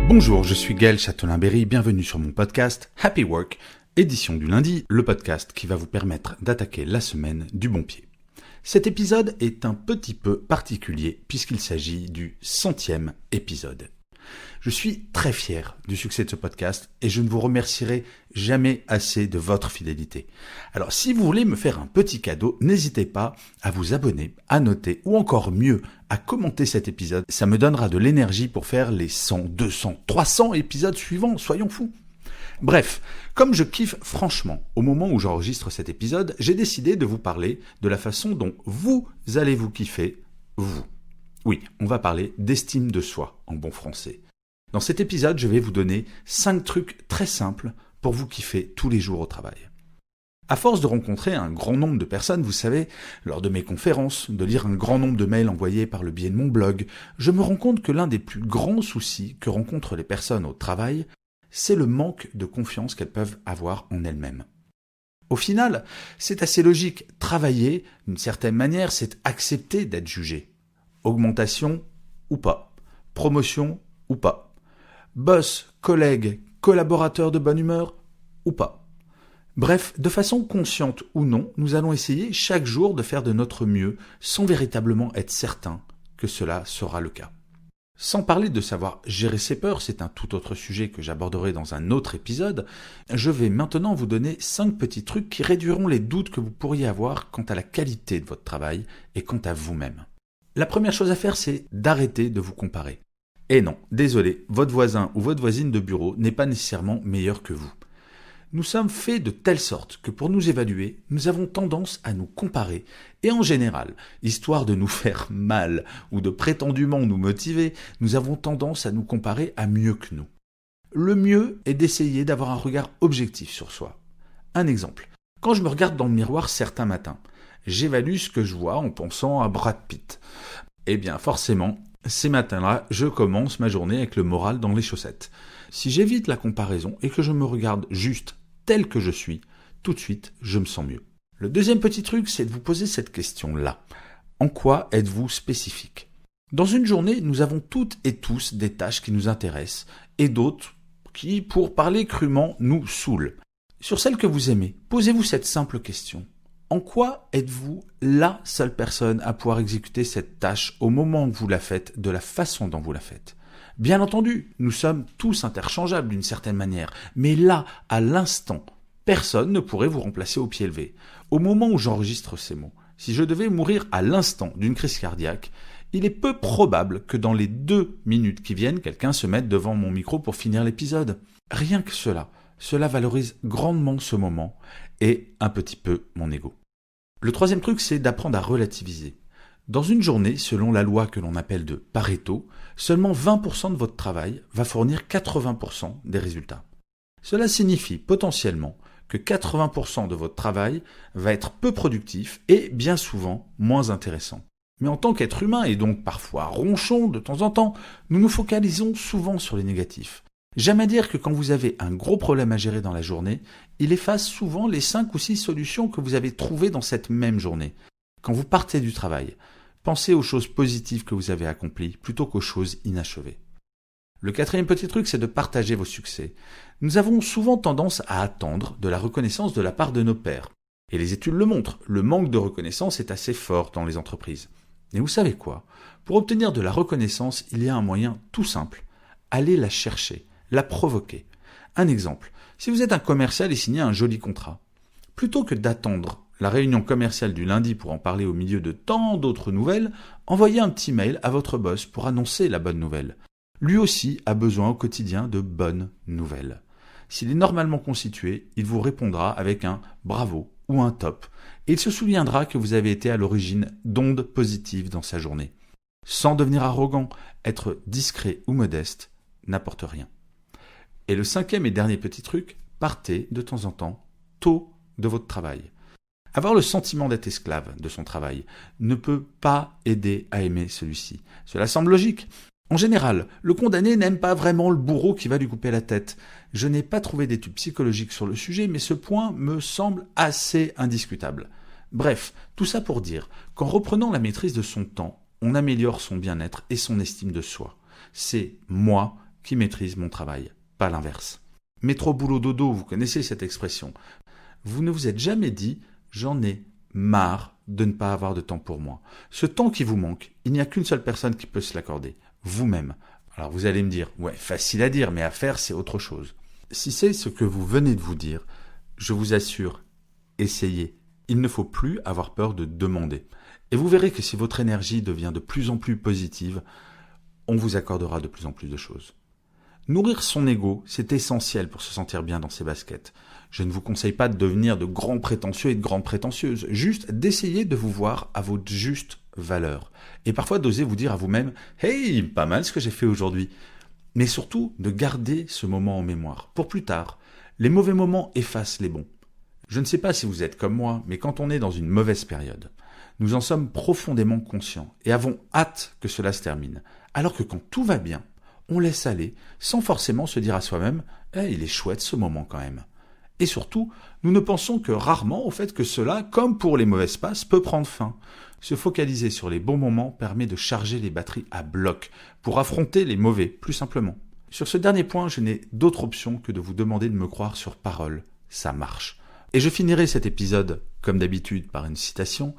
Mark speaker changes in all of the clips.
Speaker 1: Bonjour, je suis Gaël Châtelain-Berry, bienvenue sur mon podcast Happy Work, édition du lundi, le podcast qui va vous permettre d'attaquer la semaine du bon pied. Cet épisode est un petit peu particulier puisqu'il s'agit du 100e épisode. Je suis très fier du succès de ce podcast et je ne vous remercierai jamais assez de votre fidélité. Alors si vous voulez me faire un petit cadeau, n'hésitez pas à vous abonner, à noter ou encore mieux, à commenter cet épisode. Ça me donnera de l'énergie pour faire les 100, 200, 300 épisodes suivants, soyons fous. Bref, comme je kiffe franchement au moment où j'enregistre cet épisode, j'ai décidé de vous parler de la façon dont vous allez vous kiffer, vous. Oui, on va parler d'estime de soi en bon français. Dans cet épisode, je vais vous donner 5 trucs très simples pour vous kiffer tous les jours au travail. À force de rencontrer un grand nombre de personnes, vous savez, lors de mes conférences, de lire un grand nombre de mails envoyés par le biais de mon blog, je me rends compte que l'un des plus grands soucis que rencontrent les personnes au travail, c'est le manque de confiance qu'elles peuvent avoir en elles-mêmes. Au final, c'est assez logique. Travailler, d'une certaine manière, c'est accepter d'être jugé. Augmentation ou pas. Promotion ou pas. Boss, collègue, collaborateur de bonne humeur ou pas. Bref, de façon consciente ou non, nous allons essayer chaque jour de faire de notre mieux sans véritablement être certain que cela sera le cas. Sans parler de savoir gérer ses peurs, c'est un tout autre sujet que j'aborderai dans un autre épisode, je vais maintenant vous donner 5 petits trucs qui réduiront les doutes que vous pourriez avoir quant à la qualité de votre travail et quant à vous-même. La première chose à faire, c'est d'arrêter de vous comparer. Et non, désolé, votre voisin ou votre voisine de bureau n'est pas nécessairement meilleur que vous. Nous sommes faits de telle sorte que pour nous évaluer, nous avons tendance à nous comparer et en général, histoire de nous faire mal ou de prétendument nous motiver, nous avons tendance à nous comparer à mieux que nous. Le mieux est d'essayer d'avoir un regard objectif sur soi. Un exemple, quand je me regarde dans le miroir certains matins, j'évalue ce que je vois en pensant à Brad Pitt. Eh bien forcément, ces matins-là, je commence ma journée avec le moral dans les chaussettes. Si j'évite la comparaison et que je me regarde juste tel que je suis, tout de suite, je me sens mieux. Le deuxième petit truc, c'est de vous poser cette question-là. En quoi êtes-vous spécifique ? Dans une journée, nous avons toutes et tous des tâches qui nous intéressent et d'autres qui, pour parler crûment, nous saoulent. Sur celles que vous aimez, posez-vous cette simple question. En quoi êtes-vous la seule personne à pouvoir exécuter cette tâche au moment où vous la faites, de la façon dont vous la faites ? Bien entendu, nous sommes tous interchangeables d'une certaine manière, mais là, à l'instant, personne ne pourrait vous remplacer au pied levé. Au moment où j'enregistre ces mots, si je devais mourir à l'instant d'une crise cardiaque, il est peu probable que dans les 2 minutes qui viennent, quelqu'un se mette devant mon micro pour finir l'épisode. Rien que cela valorise grandement ce moment et un petit peu mon ego. Le troisième truc, c'est d'apprendre à relativiser. Dans une journée, selon la loi que l'on appelle de Pareto, seulement 20% de votre travail va fournir 80% des résultats. Cela signifie potentiellement que 80% de votre travail va être peu productif et bien souvent moins intéressant. Mais en tant qu'être humain et donc parfois ronchon de temps en temps, nous nous focalisons souvent sur les négatifs. J'aime à dire que quand vous avez un gros problème à gérer dans la journée, il efface souvent les 5 ou 6 solutions que vous avez trouvées dans cette même journée. Quand vous partez du travail, pensez aux choses positives que vous avez accomplies plutôt qu'aux choses inachevées. Le 4e petit truc, c'est de partager vos succès. Nous avons souvent tendance à attendre de la reconnaissance de la part de nos pairs. Et les études le montrent, le manque de reconnaissance est assez fort dans les entreprises. Et vous savez quoi ? Pour obtenir de la reconnaissance, il y a un moyen tout simple. Allez la chercher, la provoquer. Un exemple, si vous êtes un commercial et signez un joli contrat, plutôt que d'attendre la réunion commerciale du lundi pour en parler au milieu de tant d'autres nouvelles, envoyez un petit mail à votre boss pour annoncer la bonne nouvelle. Lui aussi a besoin au quotidien de bonnes nouvelles. S'il est normalement constitué, il vous répondra avec un bravo ou un top, et il se souviendra que vous avez été à l'origine d'ondes positives dans sa journée. Sans devenir arrogant, être discret ou modeste n'apporte rien. Et le 5e et dernier petit truc, partez de temps en temps tôt de votre travail. Avoir le sentiment d'être esclave de son travail ne peut pas aider à aimer celui-ci. Cela semble logique. En général, le condamné n'aime pas vraiment le bourreau qui va lui couper la tête. Je n'ai pas trouvé d'études psychologiques sur le sujet, mais ce point me semble assez indiscutable. Bref, tout ça pour dire qu'en reprenant la maîtrise de son temps, on améliore son bien-être et son estime de soi. C'est moi qui maîtrise mon travail, pas l'inverse. Métro boulot dodo, vous connaissez cette expression. Vous ne vous êtes jamais dit « j'en ai marre de ne pas avoir de temps pour moi ». Ce temps qui vous manque, il n'y a qu'une seule personne qui peut se l'accorder, vous-même. Alors vous allez me dire « ouais, facile à dire, mais à faire, c'est autre chose ». Si c'est ce que vous venez de vous dire, je vous assure, essayez. Il ne faut plus avoir peur de demander. Et vous verrez que si votre énergie devient de plus en plus positive, on vous accordera de plus en plus de choses. Nourrir son ego, c'est essentiel pour se sentir bien dans ses baskets. Je ne vous conseille pas de devenir de grands prétentieux et de grandes prétentieuses, juste d'essayer de vous voir à votre juste valeur. Et parfois d'oser vous dire à vous-même « Hey, pas mal ce que j'ai fait aujourd'hui !» Mais surtout de garder ce moment en mémoire. Pour plus tard, les mauvais moments effacent les bons. Je ne sais pas si vous êtes comme moi, mais quand on est dans une mauvaise période, nous en sommes profondément conscients et avons hâte que cela se termine. Alors que quand tout va bien, on laisse aller sans forcément se dire à soi-même « il est chouette ce moment quand même ». Et surtout, nous ne pensons que rarement au fait que cela, comme pour les mauvaises passes, peut prendre fin. Se focaliser sur les bons moments permet de charger les batteries à bloc pour affronter les mauvais, plus simplement. Sur ce dernier point, je n'ai d'autre option que de vous demander de me croire sur parole. Ça marche. Et je finirai cet épisode, comme d'habitude, par une citation.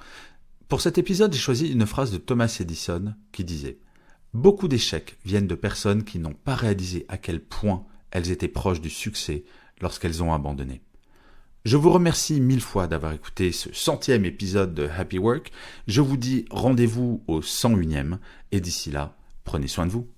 Speaker 1: Pour cet épisode, j'ai choisi une phrase de Thomas Edison qui disait « Beaucoup d'échecs viennent de personnes qui n'ont pas réalisé à quel point elles étaient proches du succès lorsqu'elles ont abandonné. » Je vous remercie 1000 fois d'avoir écouté ce 100e épisode de Happy Work. Je vous dis rendez-vous au 101e et d'ici là, prenez soin de vous.